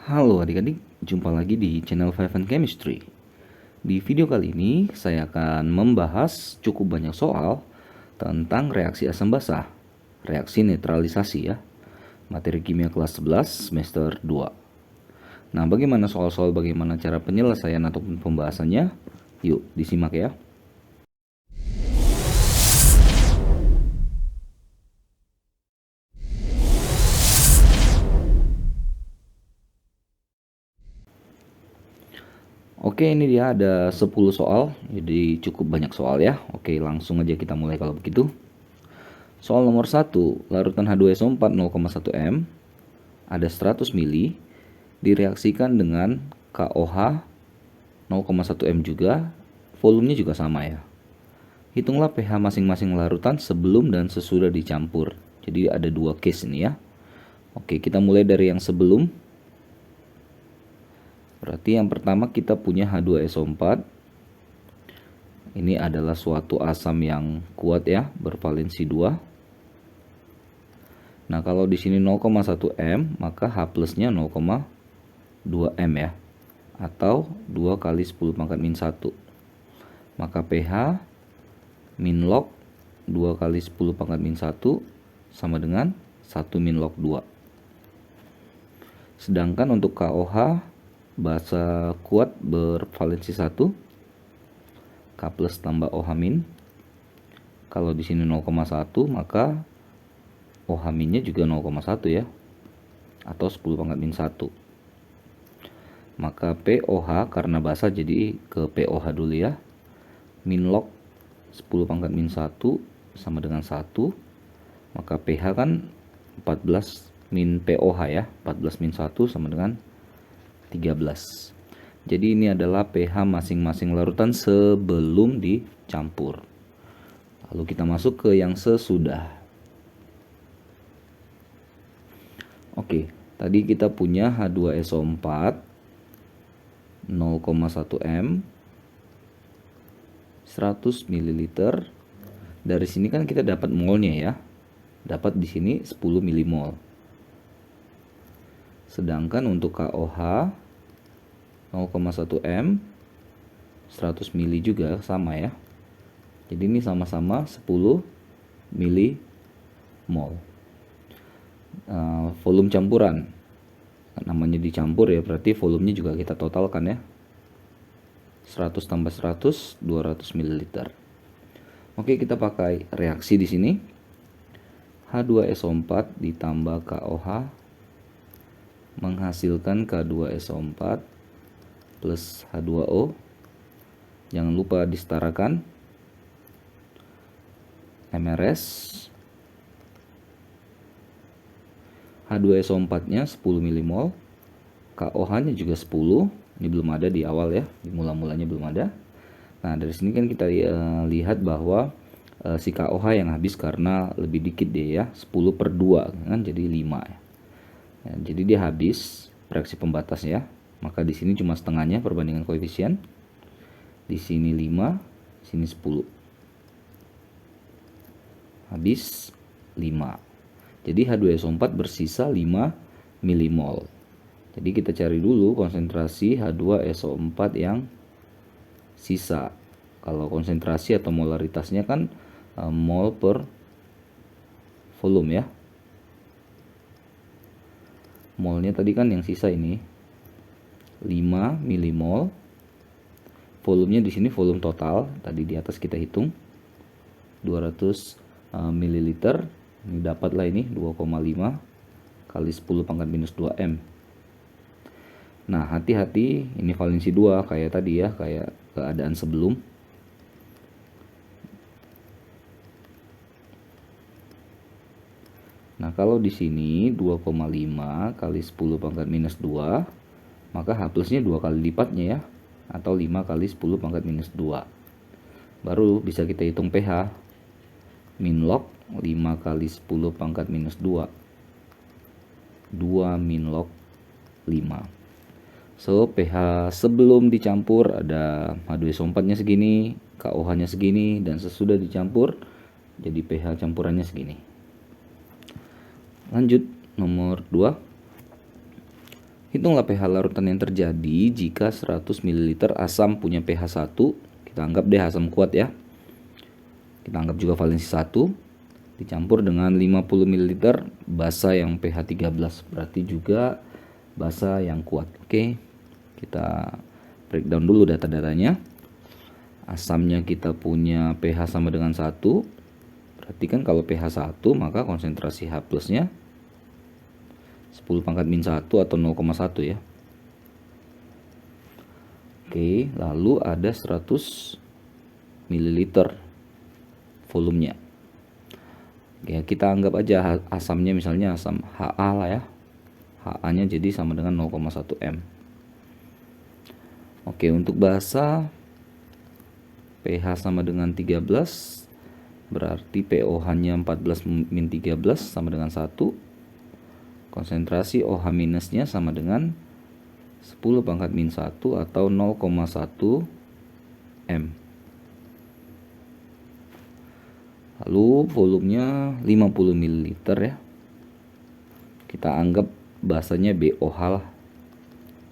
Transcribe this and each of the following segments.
Halo adik-adik, jumpa lagi di channel Five and Chemistry. Di video kali ini saya akan membahas cukup banyak soal tentang reaksi asam basa, reaksi netralisasi ya, materi kimia kelas 11 semester 2. Nah, bagaimana soal-soal bagaimana cara penyelesaian ataupun pembahasannya? Yuk, disimak ya. Oke, ini dia ada 10 soal, jadi cukup banyak soal ya. Oke, langsung aja kita mulai kalau begitu. Soal nomor 1, larutan H2SO4 0,1 M ada 100 mili direaksikan dengan KOH 0,1 M juga, volumenya juga sama ya. Hitunglah pH masing-masing larutan sebelum dan sesudah dicampur. Jadi ada dua case ini ya. Oke, kita mulai dari yang sebelum. Berarti yang pertama kita punya H2SO4. Ini adalah suatu asam yang kuat ya, bervalensi 2. Nah, kalau di sini 0,1 M, maka H plusnya 0,2 M ya. Atau 2 kali 10 pangkat min 1. Maka pH min log 2 kali 10 pangkat min 1 sama dengan 1 min log 2. Sedangkan untuk KOH basa kuat bervalensi 1, K plus tambah OH min. Kalau di sini 0,1 maka OH minnya juga 0,1 ya, atau 10 pangkat min 1. Maka POH karena basa jadi ke POH dulu ya. Min log 10 pangkat min 1 sama dengan 1. Maka pH kan 14 min POH ya. 14 min 1 sama dengan 13. Jadi ini adalah pH masing-masing larutan sebelum dicampur. Lalu kita masuk ke yang sesudah. Oke, tadi kita punya H2SO4 0,1 M 100 ml. Dari sini kan kita dapat molnya ya. Dapat di sini 10 milimol. Sedangkan untuk KOH 0,1 M 100 mili juga sama ya. Jadi ini sama-sama 10 milimol. Volume campuran. Namanya dicampur ya, berarti volumenya juga kita totalkan ya. 100 tambah 100 200 ml. Oke, kita pakai reaksi di sini. H2SO4 ditambah KOH menghasilkan K2SO4 plus H2O. Jangan lupa disetarakan. MRS H2SO4-nya 10 milimol, KOH-nya juga 10. Ini belum ada di awal ya, di mula-mulanya belum ada. Nah, dari sini kan kita lihat bahwa si KOH yang habis karena lebih dikit deh ya, 10 per 2 kan jadi 5 ya. Ya, jadi dia habis reaksi pembatas ya. Maka di sini cuma setengahnya perbandingan koefisien. Di sini 5, sini 10. Habis 5. Jadi H2SO4 bersisa 5 milimol. Jadi kita cari dulu konsentrasi H2SO4 yang sisa. Kalau konsentrasi atau molaritasnya kan mol per volume ya. Molnya tadi kan yang sisa ini 5 milimol. Volumenya di sini volume total. Tadi di atas kita hitung 200 ml. Ini dapatlah ini 2,5 kali 10 pangkat minus 2 M. Nah, hati-hati ini valensi 2 kayak tadi ya, kayak keadaan sebelum. Nah, kalau di sini 2,5 kali 10 pangkat minus 2, maka H plusnya 2 kali lipatnya ya, atau 5 kali 10 pangkat minus 2. Baru bisa kita hitung pH. Min log 5 kali 10 pangkat minus 2. 2 min log 5. So, pH sebelum dicampur ada H2SO4-nya segini, KOH-nya segini, dan sesudah dicampur jadi pH campurannya segini. Lanjut nomor 2. Hitunglah pH larutan yang terjadi jika 100 ml asam punya pH 1. Kita anggap deh asam kuat ya. Kita anggap juga valensi 1 dicampur dengan 50 ml basa yang pH 13. Berarti juga basa yang kuat. Oke. Kita breakdown dulu data-datanya. Asamnya kita punya pH sama dengan 1. Berarti kan kalau pH 1 maka konsentrasi H plusnya 10 pangkat min 1 atau 0,1 ya. Oke, lalu ada 100 ml volumenya. Oke, kita anggap aja asamnya misalnya asam Ha lah ya. Ha-nya jadi sama dengan 0,1 M. Oke, untuk basa pH sama dengan 13, berarti pOH-nya 14 min 13 sama dengan 1. Konsentrasi OH minusnya sama dengan 10 pangkat min 1 atau 0,1 M. Lalu volumenya 50 ml ya. Kita anggap basanya BOH lah,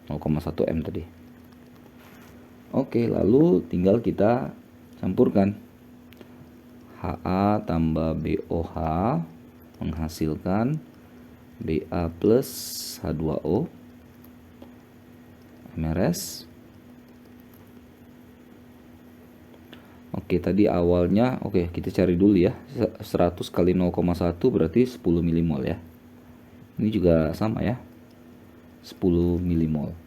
0,1 M tadi. Oke, lalu tinggal kita campurkan. Ha tambah BOH menghasilkan Ba plus H2O MRS. Oke, tadi awalnya kita cari dulu ya. 100 kali 0,1 berarti 10 milimol ya. Ini juga sama ya. 10 milimol.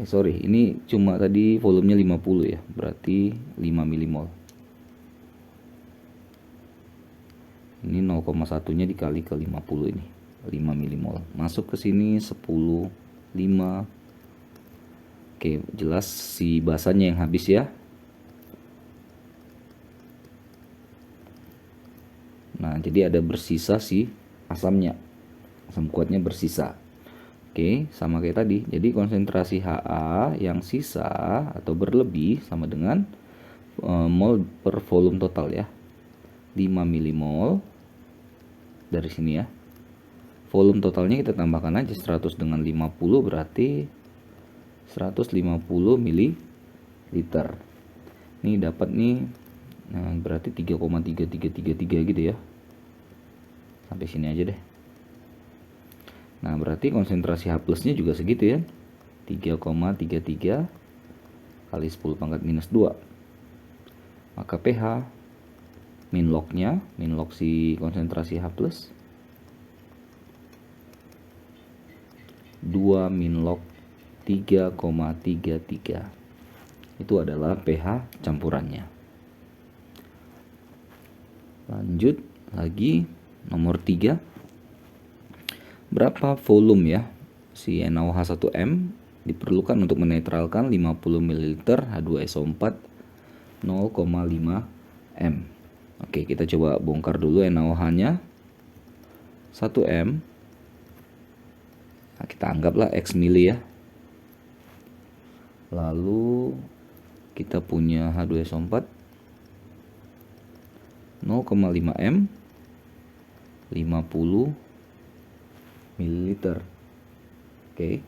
Sorry, ini cuma tadi volumenya 50 ya. Berarti 5 milimol. Ini 0,1-nya dikali ke 50 ini. 5 milimol. Masuk ke sini 10, 5. Oke, jelas si basanya yang habis ya. Nah, jadi ada bersisa si asamnya. Asam kuatnya bersisa. Oke, sama kayak tadi. Jadi konsentrasi Ha yang sisa atau berlebih sama dengan mol per volume total ya. 5 milimol dari sini ya. Volume totalnya kita tambahkan aja 100 dengan 50 berarti 150 ml. Ini dapat nih, nah berarti 3,3333 gitu ya. Sampai sini aja deh. Nah berarti konsentrasi H plusnya juga segitu ya, 3,33 kali 10 pangkat minus 2. Maka pH min log si konsentrasi H plus 2 min log 3,33. Itu adalah pH campurannya. Lanjut lagi nomor 3. Berapa volume ya si NaOH1M diperlukan untuk menetralkan 50 ml H2SO4 0,5 M. Oke, kita coba bongkar dulu NaOH-nya 1M. Nah, kita anggaplah X mili ya. Lalu kita punya H2SO4 0,5 M 50 ml. Oke.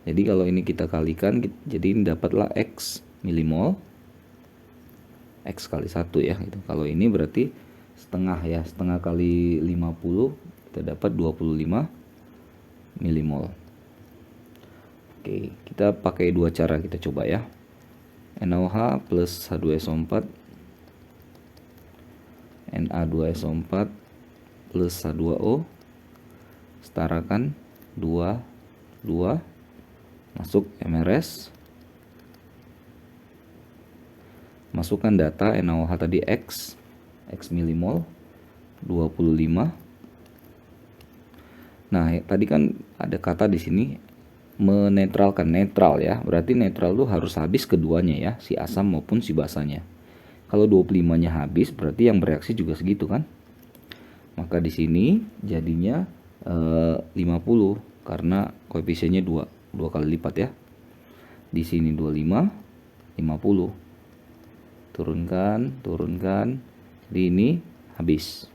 Jadi kalau ini kita kalikan, jadi ini dapatlah X milimol. X kali 1 ya gitu. Kalau ini berarti setengah ya, setengah kali 50 kita dapat 25 milimol. Oke, kita pakai dua cara, kita coba ya. NaOH plus H2SO4 Na2SO4 plus H2O setarakan 2 masuk MRS. Masukkan data NaOH tadi X milimol 25. Nah, tadi kan ada kata di sini menetralkan, netral ya. Berarti netral tuh harus habis keduanya ya, si asam maupun si basanya. Kalau 25-nya habis berarti yang bereaksi juga segitu kan. Maka di sini jadinya 50 karena koefisiennya 2 kali lipat ya. Di sini 25, 50. Turunkan. Jadi ini habis.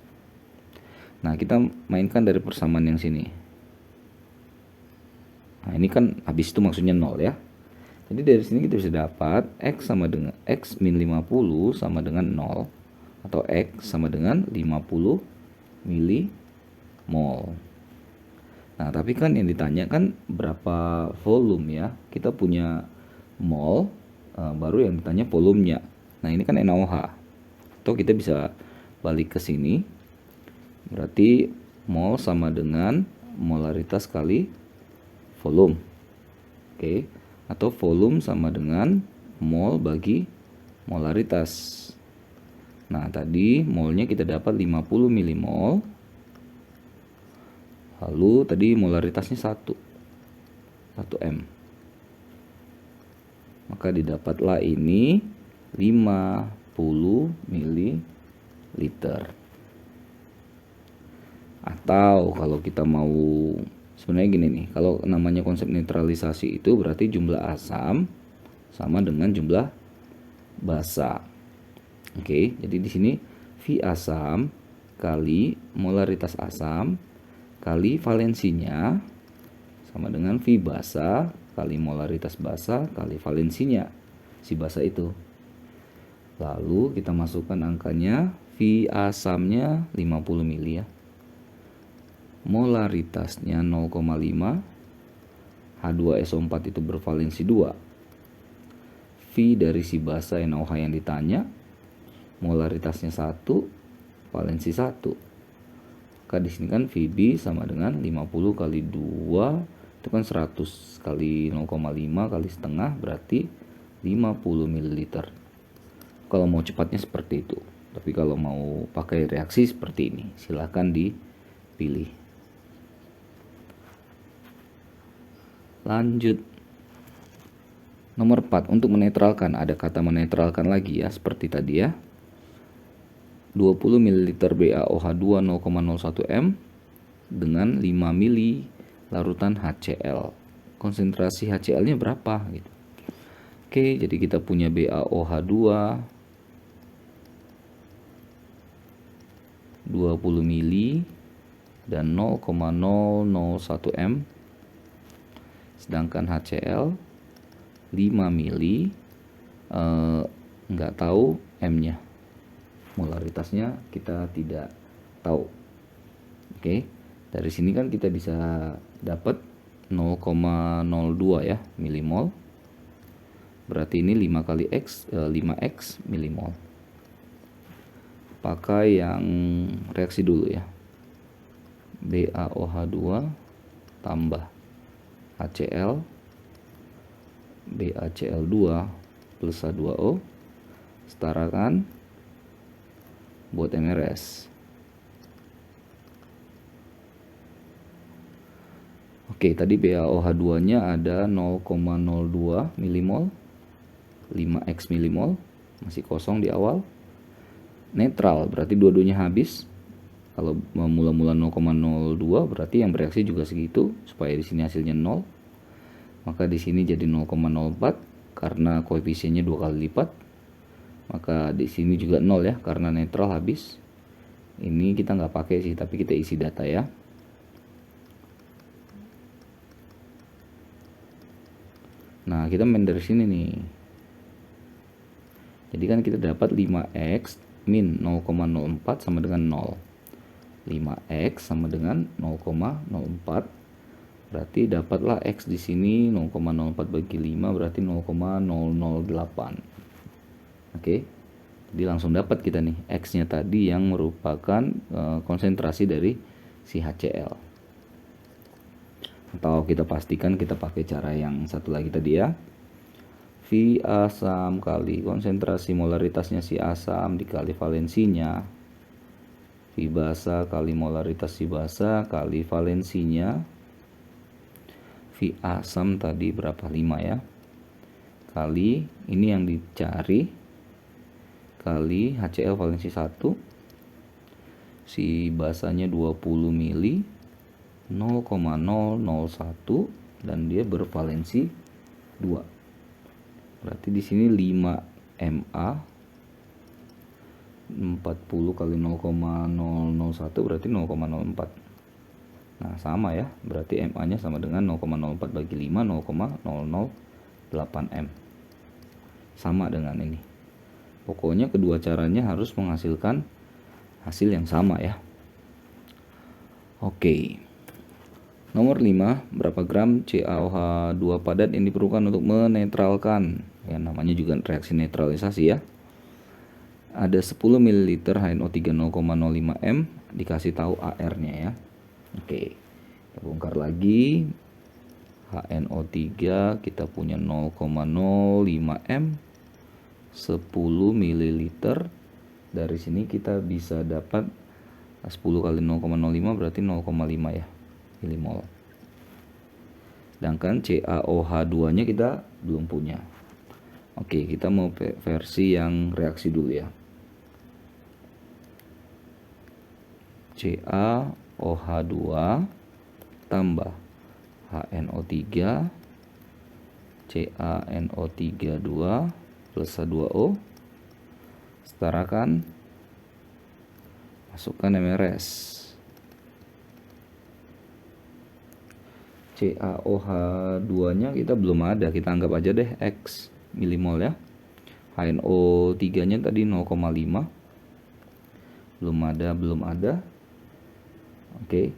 Nah, kita mainkan dari persamaan yang sini. Nah, ini kan habis itu maksudnya 0 ya. Jadi dari sini kita bisa dapat X sama dengan X min 50 sama dengan 0. Atau X sama dengan 50 milimol. Nah, tapi kan yang ditanya kan berapa volume ya. Kita punya mol, baru yang ditanya volumenya. Nah, ini kan NaOH. Atau kita bisa balik ke sini. Berarti mol sama dengan molaritas kali volume. Oke. Atau volume sama dengan mol bagi molaritas. Nah, tadi molnya kita dapat 50 milimol. Lalu tadi molaritasnya 1 M. Maka didapatlah ini 50 mililiter. Atau kalau kita mau, sebenarnya gini nih, kalau namanya konsep netralisasi itu berarti jumlah asam sama dengan jumlah basa. Oke, jadi di sini V asam kali molaritas asam kali valensinya sama dengan V basa kali molaritas basa kali valensinya si basa itu. Lalu kita masukkan angkanya, V asamnya 50 mili ya. Molaritasnya 0,5. H2SO4 itu bervalensi 2. V dari si basa NaOH yang ditanya, molaritasnya 1, valensi 1. Maka di sini kan Vb sama dengan 50 kali 2 itu kan 100 kali 0,5 kali setengah berarti 50 ml. Kalau mau cepatnya seperti itu. Tapi kalau mau pakai reaksi seperti ini, silahkan dipilih. Lanjut. Nomor 4, untuk menetralkan, ada kata menetralkan lagi ya, seperti tadi ya. 20 ml BaOH2 0,01 M dengan 5 mili larutan HCl. Konsentrasi HCl-nya berapa gitu. Oke, jadi kita punya BaOH2 20 mili dan 0,001 M. Sedangkan HCl 5 mili, nggak tahu M-nya, molaritasnya kita tidak tahu. Oke, dari sini kan kita bisa dapat 0,02 ya milimol, berarti ini 5 kali X, 5X milimol. Pakai yang reaksi dulu ya, BaOH2 tambah HCl BaCl2 plus H2O setarakan buat MRS. Oke, tadi BaOH2 nya ada 0,02 milimol, 5X milimol, masih kosong di awal. Netral berarti dua-duanya habis. Kalau mula-mula 0,02 berarti yang bereaksi juga segitu, supaya di sini hasilnya 0. Maka di sini jadi 0,04 karena koefisiennya 2 kali lipat. Maka di sini juga 0 ya karena netral habis. Ini kita nggak pakai sih, tapi kita isi data ya. Nah, kita main dari sini nih. Jadi kan kita dapat 5X min 0,04 sama dengan 0. 5X sama dengan 0,04. Berarti dapatlah X di sini 0,04 bagi 5 berarti 0,008. Oke. Jadi langsung dapat kita nih X-nya tadi yang merupakan konsentrasi dari si HCl. Atau kita pastikan kita pakai cara yang satu lagi tadi ya. V asam kali konsentrasi molaritasnya si asam dikali valensinya. V basa kali molaritas si basa kali valensinya. V asam tadi berapa, 5 ya, kali ini yang dicari kali HCl valensi 1, si basanya 20 mili, 0,001 dan dia bervalensi 2. Berarti di sini 5 Ma 40 kali 0,001 berarti 0,04. Nah, sama ya, berarti MA-nya sama dengan 0,04 bagi 5, 0,008 M. Sama dengan ini. Pokoknya kedua caranya harus menghasilkan hasil yang sama ya. Oke. Nomor 5, berapa gram CaOH2 padat yang diperlukan untuk menetralkan? Ya, namanya juga reaksi netralisasi ya. Ada 10 ml HNO3 0,05 M, dikasih tahu AR-nya ya. Oke. Kita bongkar lagi. HNO3 kita punya 0,05 M, 10 ml. Dari sini kita bisa dapat 10 kali 0,05 berarti 0,5 ya milimol. Sedangkan CaOH2 nya kita belum punya. Oke, kita mau versi yang reaksi dulu ya. CaOH2 tambah HNO3 CaNO32 plus H2O setarakan, masukkan MRS. CaOH2 nya kita belum ada, kita anggap aja deh X milimol ya. HNO3 nya tadi 0,5, belum ada. Oke,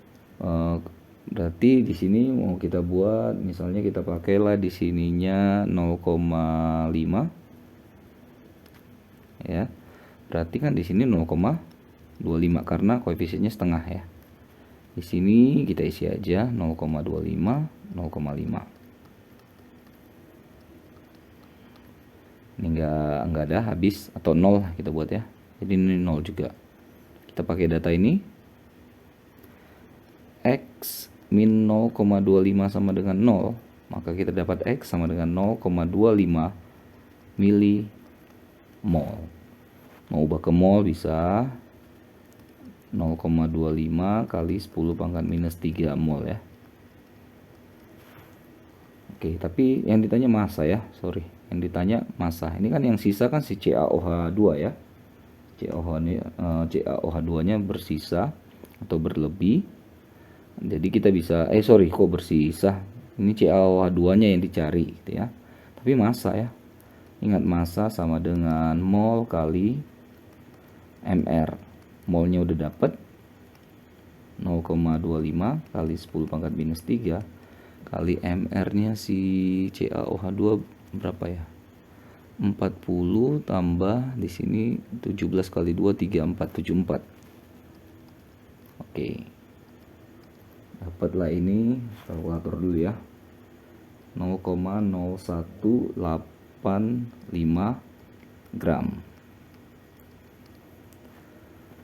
berarti di sini mau kita buat, misalnya kita pakailah di sininya 0,5 ya. Berarti kan di sini 0,25 karena koefisiennya setengah ya. Di sini kita isi aja 0,25, 0,5. Ini enggak ada, habis atau 0 kita buat ya. Jadi ini 0 juga. Kita pakai data ini. X min 0,25 sama dengan 0, maka kita dapat X sama dengan 0,25 milimol. Mau ubah ke mol bisa 0,25 kali 10 pangkat minus 3 mol ya. Oke, tapi yang ditanya massa ya, sorry, yang ditanya massa. Ini kan yang sisa kan si CaOH2 ya. CaOH2 nya bersisa atau berlebih. Jadi kita bisa, kok bersisa. Ini CaOH2 nya yang dicari gitu ya. Tapi massa ya. Ingat, massa sama dengan mol kali MR. Molnya udah dapat 0,25 kali 10 pangkat minus 3 kali MR nya si CaOH2 berapa ya, 40 tambah di sini 17 kali 2 34 74. Oke, dapatlah ini, kalkulator dulu ya, 0,0185 gram.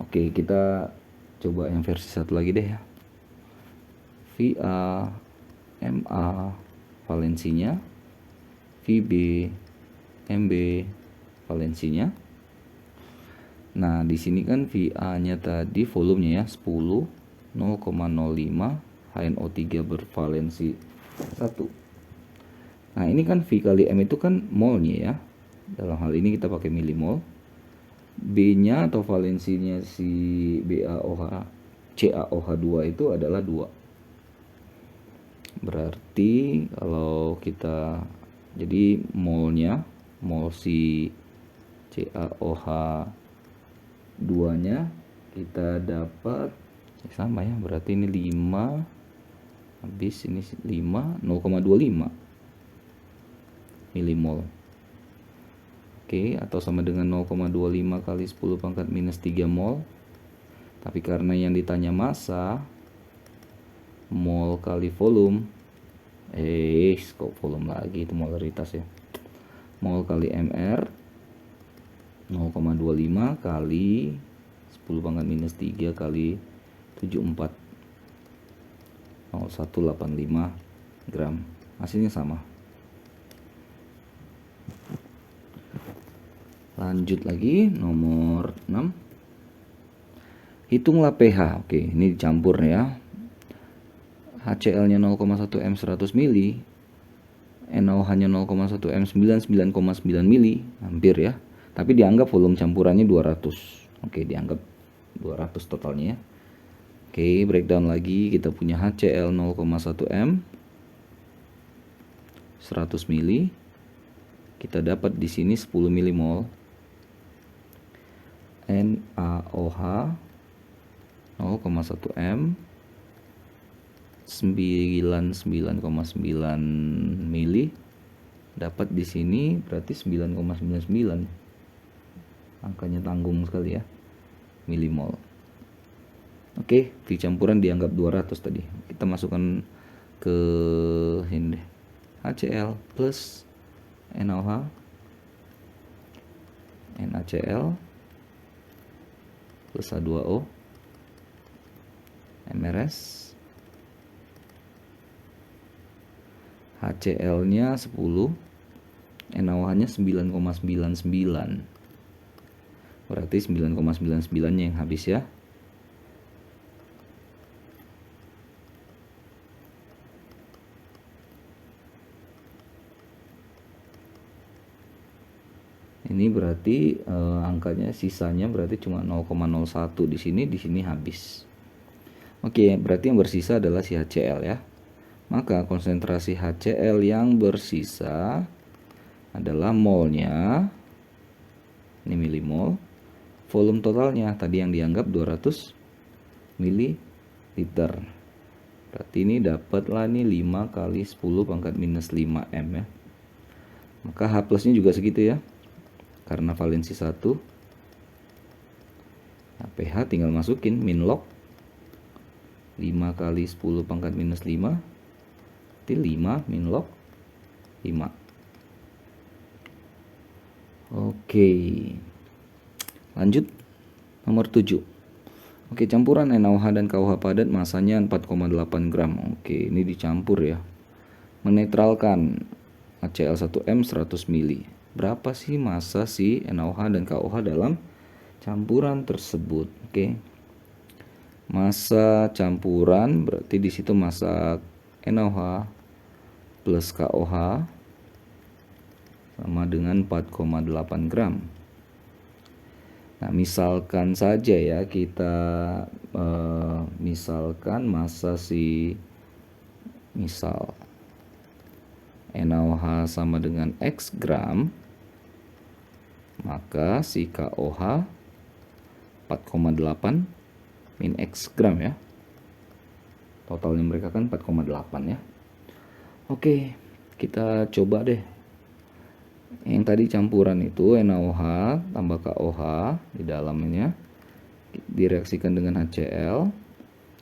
Oke, kita coba yang versi satu lagi deh ya. VA, MA valensinya, VB, MB valensinya. Nah, di sini kan VA-nya tadi volumenya ya 10, 0,05, HNO3 bervalensi 1. Nah, ini kan V kali M itu kan molnya ya. Dalam hal ini kita pakai milimol. B-nya atau valensinya si CaOH2 itu adalah 2. Berarti kalau kita, jadi molnya, mol si CaOH2 nya kita dapat sama ya, berarti ini 5 habis ini 5, 0,25 milimol. Oke, atau sama dengan 0,25 kali 10 pangkat minus 3 mol. Tapi karena yang ditanya massa, mol kali volume, kok volume lagi, itu molaritas ya. Mol kali MR 0,25 kali 10 pangkat minus 3 kali 74, 0185 gram. Hasilnya sama. Lanjut lagi, nomor 6. Hitunglah pH. Oke, ini dicampur ya. HCl-nya 0,1 M 100 mili, NaOH-nya 0,1 M 99,9 mili, hampir ya. Tapi dianggap volume campurannya 200. Oke, dianggap 200 totalnya ya. Oke, breakdown lagi. Kita punya HCl 0,1 M 100 mili. Kita dapat di sini 10 milimol. NaOH 0,1 M 99,9 mili. Dapat di sini berarti 9,99. Angkanya tanggung sekali ya. Milimol. Oke, V campuran dianggap 200 tadi. Kita masukkan ke ini deh. HCl plus NaOH, NaCl plus H2O, MRS, HCl nya 10, NaOH nya 9,99. Berarti 9,99 nya yang habis ya. Ini berarti angkanya sisanya berarti cuma 0,01 di sini habis. Oke, berarti yang bersisa adalah si HCl ya. Maka konsentrasi HCl yang bersisa adalah molnya, ini milimol, volume totalnya tadi yang dianggap 200 ml. Berarti ini dapatlah nih 5 kali 10 pangkat minus 5 M ya. Maka H plusnya juga segitu ya. Karena valensi 1. Nah, pH tinggal masukin min log 5 kali 10 pangkat minus 5. Berarti 5 min log 5. Oke. Lanjut nomor 7. Oke, campuran NaOH dan KOH padat masanya 4,8 gram. Oke, ini dicampur ya. Menetralkan HCl1M 100 mili. Berapa sih massa si NaOH dan KOH dalam campuran tersebut? Oke. Massa campuran berarti di situ massa NaOH plus KOH sama dengan 4,8 gram. Nah, misalkan saja ya kita misalkan massa si misal NaOH sama dengan X gram, maka si KOH 4,8 min X gram ya. Totalnya mereka kan 4,8 ya. Oke, kita coba deh. Yang tadi campuran itu NaOH tambah KOH di dalamnya direaksikan dengan HCl.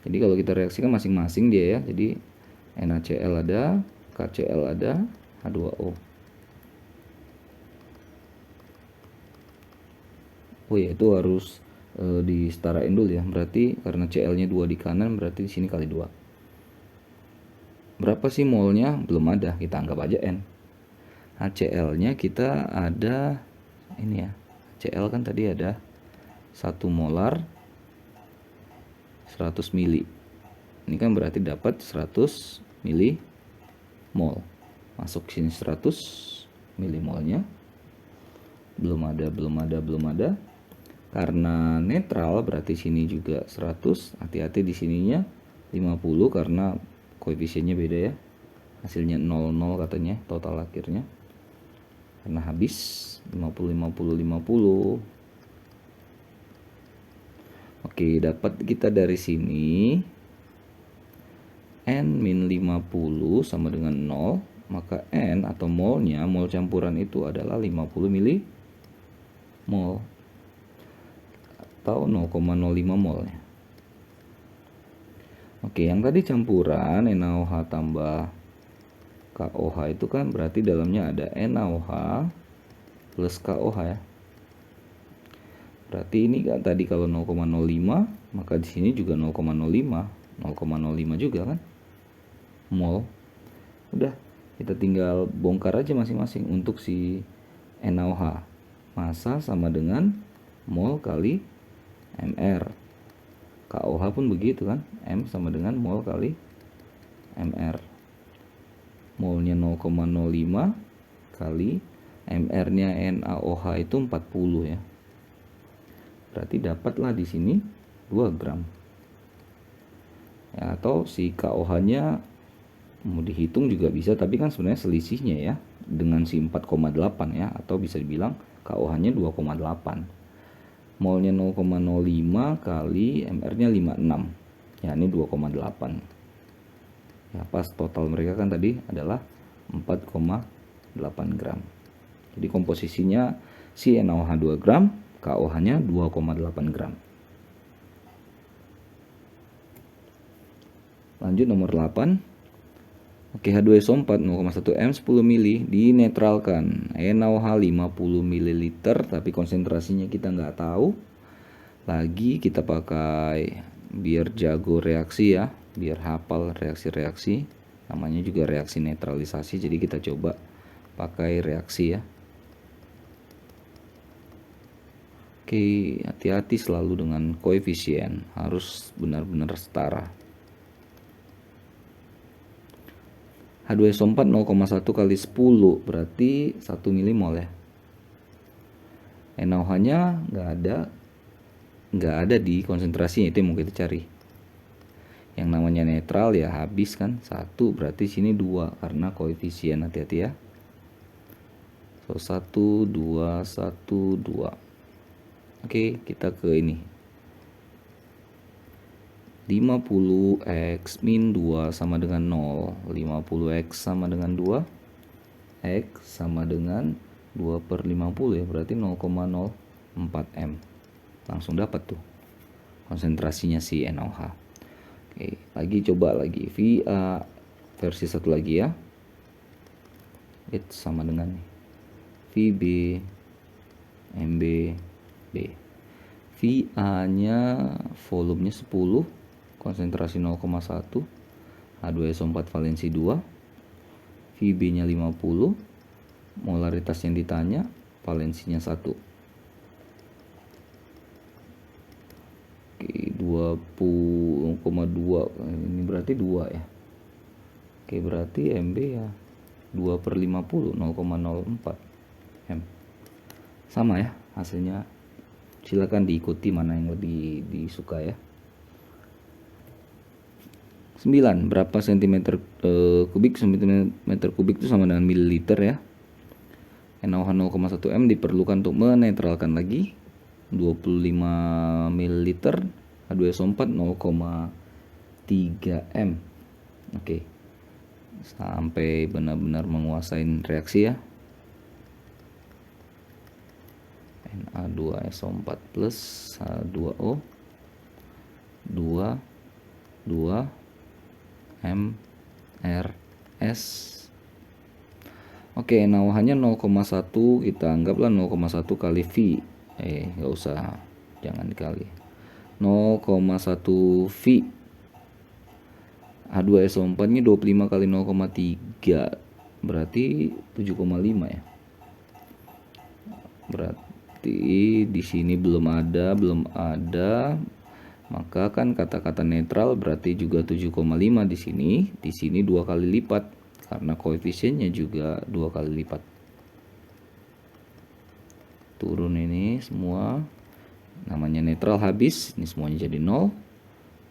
Jadi kalau kita reaksikan masing-masing dia ya. Jadi NaCl ada, KCl ada, H2O. Oh ya, itu harus disetarain dulu ya. Berarti karena Cl-nya 2 di kanan, berarti di sini kali 2. Berapa sih molnya? Belum ada, kita anggap aja N. HCl-nya kita ada ini ya. HCl kan tadi ada 1 molar 100 mili. Ini kan berarti dapat 100 mili mol. Masuk sini 100 milimolnya. Belum ada. Karena netral berarti sini juga 100. Hati-hati di sininya 50 karena koefisiennya beda ya. Hasilnya 00 katanya total akhirnya. Karena habis 50. Oke, dapat kita dari sini N-50 sama dengan 0. Maka N atau molnya, mol campuran itu adalah 50 milimol atau 0,05 molnya. Oke, yang tadi campuran NaOH tambah KOH itu kan berarti dalamnya ada NaOH plus KOH ya. Berarti ini kan tadi kalau 0,05, maka di sini juga 0,05 juga kan mol. Udah, kita tinggal bongkar aja masing-masing. Untuk si NaOH massa sama dengan mol kali mR. KOH pun begitu kan, M sama dengan mol kali mR. Molnya 0,05 kali mR nya NaOH itu 40 ya. Berarti dapatlah di sini 2 gram. ya, atau si KOH-nya mau dihitung juga bisa, tapi kan sebenarnya selisihnya ya dengan si 4,8 ya, atau bisa dibilang KOH-nya 2,8. Molnya 0,05 kali MR-nya 56. Ya, ini 2,8. Ya, pas total mereka kan tadi adalah 4,8 gram. Jadi komposisinya si NaOH 2 gram, KOH-nya 2,8 gram. Lanjut nomor 8. Oke, H2SO4 0,1 M 10 mili dinetralkan. NaOH 50 ml, tapi konsentrasinya kita nggak tahu. Lagi kita pakai biar jago reaksi ya, biar hafal reaksi-reaksi. Namanya juga reaksi netralisasi, jadi kita coba pakai reaksi ya. Oke, hati-hati selalu dengan koefisien, harus benar-benar setara. H2SO4 0,1 kali 10 berarti 1 milimol ya. NaOH-nya nggak ada di konsentrasinya, itu yang mau kita cari. Yang namanya netral ya habis kan, 1 berarti sini 2 karena koefisien, hati-hati ya. So 1 2 1 2. Oke, kita ke ini. 50x min 2 sama dengan 0. 50x sama dengan 2. X sama dengan 2 per 50 ya, berarti 0,04 M. Langsung dapat tuh konsentrasinya si NaOH. Oke, lagi coba lagi VA versi satu lagi ya. Itu sama dengan VB MB B. VA-nya volumenya 10, konsentrasi 0,1, H2SO4 valensi 2, VB-nya 50, molaritas yang ditanya, valensinya 1. Oke, 20,2, ini berarti 2 ya. Oke, berarti MB ya 2 per 50, 0,04 M. Sama ya hasilnya. Silakan diikuti mana yang lebih disuka ya. 9. Berapa sentimeter kubik? Sentimeter kubik itu sama dengan mililiter ya. NaOH 0,1 M diperlukan untuk menetralkan lagi 25 ml. H2SO4 0,3 M. Oke. Sampai benar-benar menguasai reaksi ya. Na2SO4 plus H2O 2 MRS. Oke, NaOH-nya 0,1, kita anggaplah 0,1 kali V. Nggak usah, jangan dikali. 0,1 V. H2SO4-nya 25 kali 0,3, berarti 7,5 ya. Berarti di sini belum ada, maka kan kata-kata netral berarti juga 7,5 di sini. Di sini 2 kali lipat karena koefisiennya juga 2 kali lipat. Turun ini semua, namanya netral habis, ini semuanya jadi 0.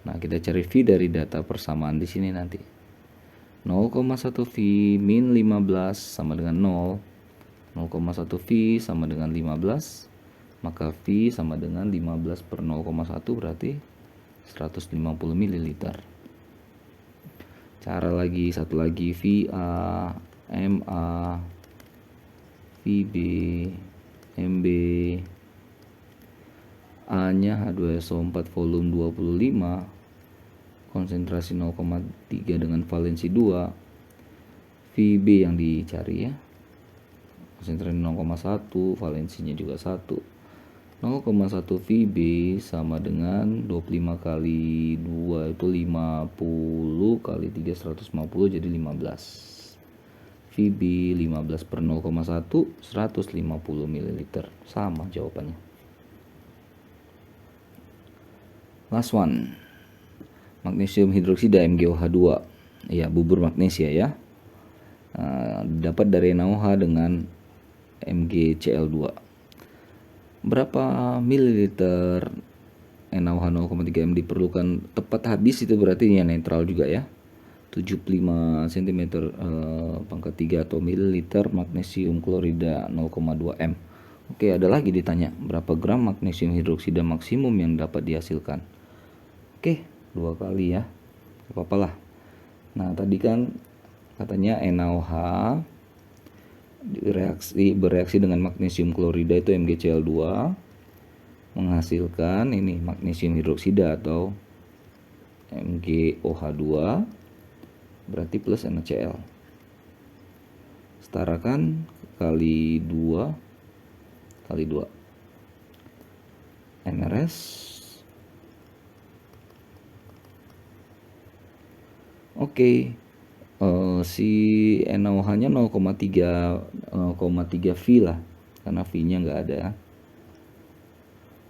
Nah, kita cari V dari data persamaan di sini nanti. 0,1 V min 15 sama dengan 0. 0,1 V sama dengan 15. Maka V sama dengan 15 per 0,1 berarti 150 ml. Cara lagi, satu lagi, VA, MA, VB, MB. A-nya H2SO4 volume 25, konsentrasi 0,3 dengan valensi 2. VB yang dicari ya, konsentrasi 0,1, valensinya juga 1. 0,1 VB sama dengan 25 kali 2 itu 50 kali 3 150, jadi 15. VB 15 per 0,1 150 ml. Sama jawabannya. Last one. Magnesium hidroksida MgOH2. Ya, bubur magnesia ya. Dapat dari NaOH dengan MgCl2. Berapa mililiter NaOH 0,3 M diperlukan tepat habis, itu berarti ya netral juga ya. 75 cm pangkat 3 atau mililiter magnesium klorida 0,2 M. Oke, ada lagi ditanya berapa gram magnesium hidroksida maksimum yang dapat dihasilkan. Oke, 2 kali ya, apa-apa lah. Nah, tadi kan katanya NaOH bereaksi dengan magnesium klorida itu MgCl2 menghasilkan ini magnesium hidroksida atau MgOH2, berarti plus NaCl. Setarakan kali 2 kali 2 NRS. Oke, si NaOH nya 0,3 V lah, karena V nya nggak ada.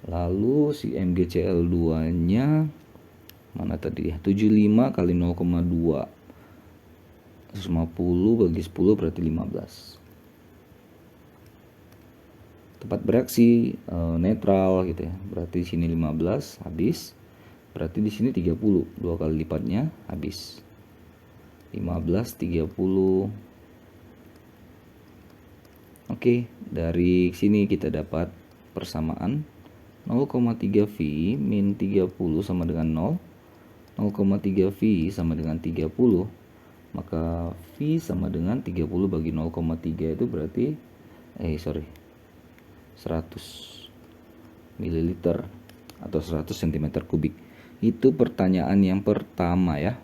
Lalu si MgCl2 nya mana tadi ya, 75 kali 0,2, 150 bagi 10 berarti 15. Tepat bereaksi netral gitu ya, berarti sini 15 habis, berarti di sini 30, 2 kali lipatnya habis. 15 30. Oke, dari sini kita dapat persamaan 0,3 V min 30 sama dengan 0. 0,3 V sama dengan 30, maka V sama dengan 30 bagi 0,3 itu berarti 100 ml atau 100 cm kubik. Itu pertanyaan yang pertama ya.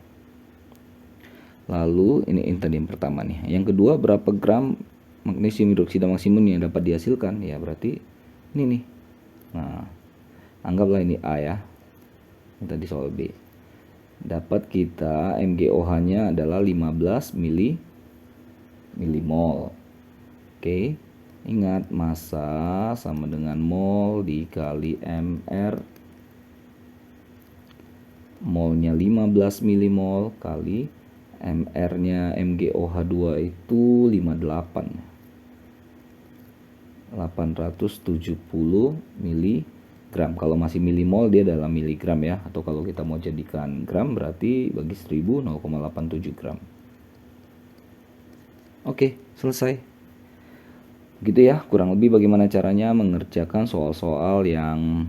Lalu ini tadi yang pertama nih. Yang kedua, berapa gram magnesium hidroksida maksimum yang dapat dihasilkan? Ya berarti ini nih. Nah, anggaplah ini A ya. Ini tadi soal B. Dapat kita MgOH-nya adalah 15 milimol. Oke. Ingat, massa sama dengan mol dikali mR. Molnya 15 milimol kali mR-nya MgOH2 itu 870 miligram. Kalau masih milimol dia dalam miligram ya, atau kalau kita mau jadikan gram berarti bagi 1000 0,87 gram. Oke, selesai. Gitu ya, kurang lebih bagaimana caranya mengerjakan soal-soal yang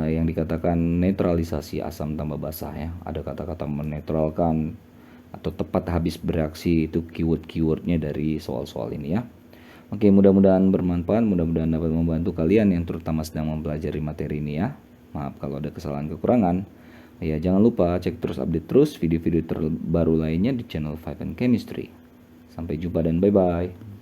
dikatakan netralisasi asam tambah basah ya. Ada kata-kata menetralkan atau tepat habis bereaksi, itu keyword-keywordnya dari soal-soal ini ya. Oke, mudah-mudahan bermanfaat, mudah-mudahan dapat membantu kalian yang terutama sedang mempelajari materi ini ya. Maaf kalau ada kesalahan kekurangan. Ya, jangan lupa cek terus, update terus video-video terbaru lainnya di channel 5 and Chemistry. Sampai jumpa dan bye-bye.